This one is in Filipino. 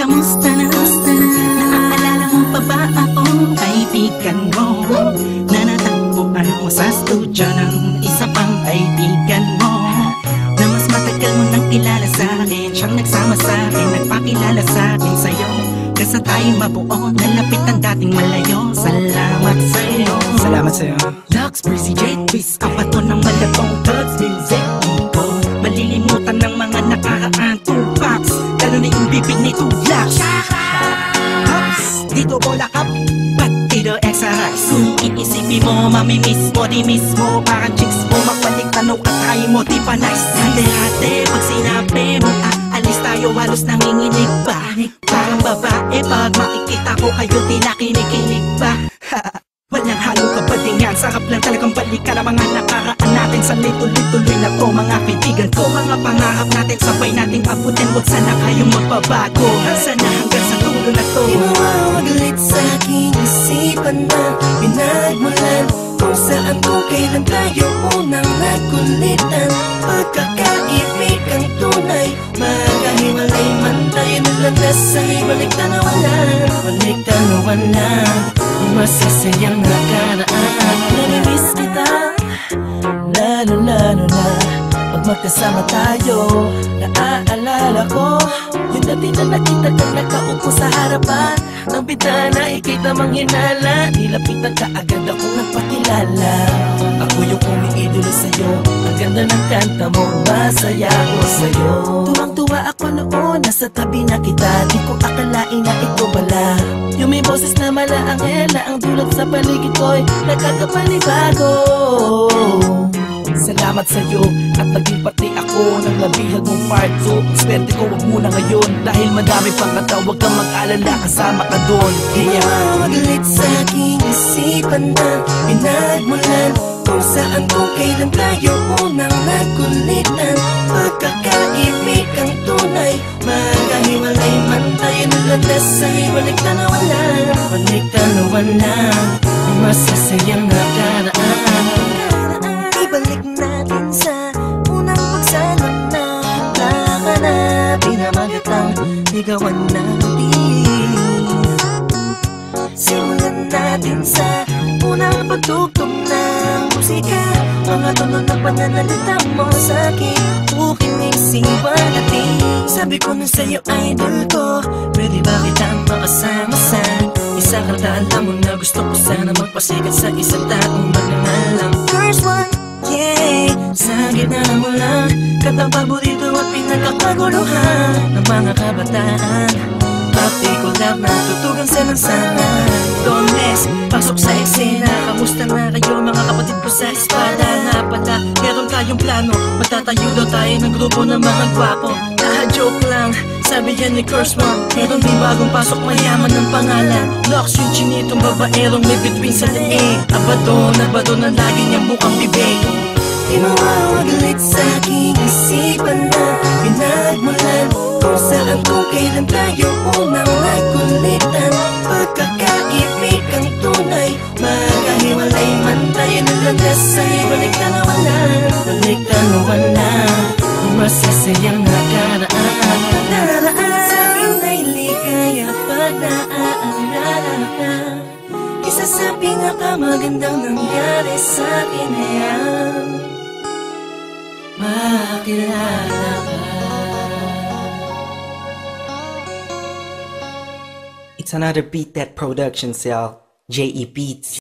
kamusta na? Naaalala mo pa ba akong kaibigan mo na natagpuan mo sa studio ng isa pang kaibigan mo na mas matagal mo nang kilala sa akin? Siyang nagsama sa akin, nagpakilala sa akin sa'yo. Kasa tayo mabuo, nalapit ang dating malayo. Salamat sa'yo. Salamat sa'yo. Lux, Breezy, J, Twist, kapato ng malatong thugs, music, ego. Malilimutan ng mga nakaraan, Tupacs, lalo na yung bibig ni Tupacs. Dito bola kap, batido exercise. Kung iisipin mo, mamimiss mo, di miss mo. Parang chicks mo, magbalik tanong at try mo, di pa nice. Hati-hati, pag sinabi mo, alis tayo, halos nanginginig pa. Parang babae, pag makikita ko kayo, di nakinikinig pa. Walang halong kabadingan, sarap lang talagang balikan ang mga nakaraan natin. Sanay tuloy-tuloy na to, mga kaibigan ko. Mga pangarap natin, sabay nating abutin. Huwag sana kayong magbabago, sana hanggang sa dulo na to. Di mo mawagalit sa aking isipan na pinagmulan kung saan, kung kailan tayo unang nagkulitan. Pagkakaibig ang tunay, magkahiwalay man tayo nalandas sa ibalik tanawan lang. Balik tanawan lang, masasayang nakaraan. Namimiss kita, lalo-lalo na pag magkasama tayo. Naaalala ko yung dati na nakita kang nakaupo sa harapan ng bintana, ika'y tamang hinala. Nilapitan ka agad akong nagpakilala. Ako yung umiidolo sa'yo, ang ganda ng kanta mo, masaya ako sa'yo. Tuwang-tuwa ako noon, nasa tabi na kita. Di ko akalain na ikaw pala yung may boses na malaanghel, na ang dulot sa paligid ko'y nakakapanibago. Salamat sa'yo at naging pati ako ng labihag mong part 2. Swerte ko wag muna ngayon, dahil madami pang kata. Huwag kang mag-alala, kasama ka doon. Kaya magalit sa aking isipan na pinagmulan kung saan, kung kailan tayo unang nagkulitan. Pagkakaibig ang tunay, magkahiwalay man tayo nalandas sa ibalik tanawan lang. Balik tanawan lang, masasayang nakaraan. Ibalik natin sa unang pagsalo na baka na pinamagatang ligawan natin. Simulan natin sa unang pagtugtog ng musika, mga tunog na pananalita mo sa akin, ukinig siwan natin. Sabi ko na sa'yo, idol ko, pwede ba kitang makasama sa isang kantaan? Alam mo na gusto ko sana magpasikat sa isang taong magnangalang First One. Yeah, sa gitna mo lang, katang paborito at pinagkakaguluhan ng mga kabataan. Papi ko lang na tutugan sa lansangan. Don't mess, pasok sa eksena. Kamusta na kayo mga kapatid ko sa espada? Nga pala, meron tayong plano, magtatayo daw tayo ng grupo ng mga gwapo. Joke lang, sabi yan ni Kursman. Meron din bagong pasok, mayaman ng pangalan Lux, yung chinitong babaerong may between sa leeg. Abado na lagi niyang bukang bibig. Di mo mawagalit sa aking isipan na pinagmulan kung saan, kung kailan tayo unang nagkulitan. Pagkakaibig ang tunay, magkahiwalay man tayo nalandas sa ibalik tanawan lang. Balik tanawan lang, masasayang nakaraan. Sa akin ay ligaya pag naaalala ka. Isa sa pinakamagandang nangyari sa akin ngayon, makilala ka. It's another Beat That production, y'all. J.E. Beats.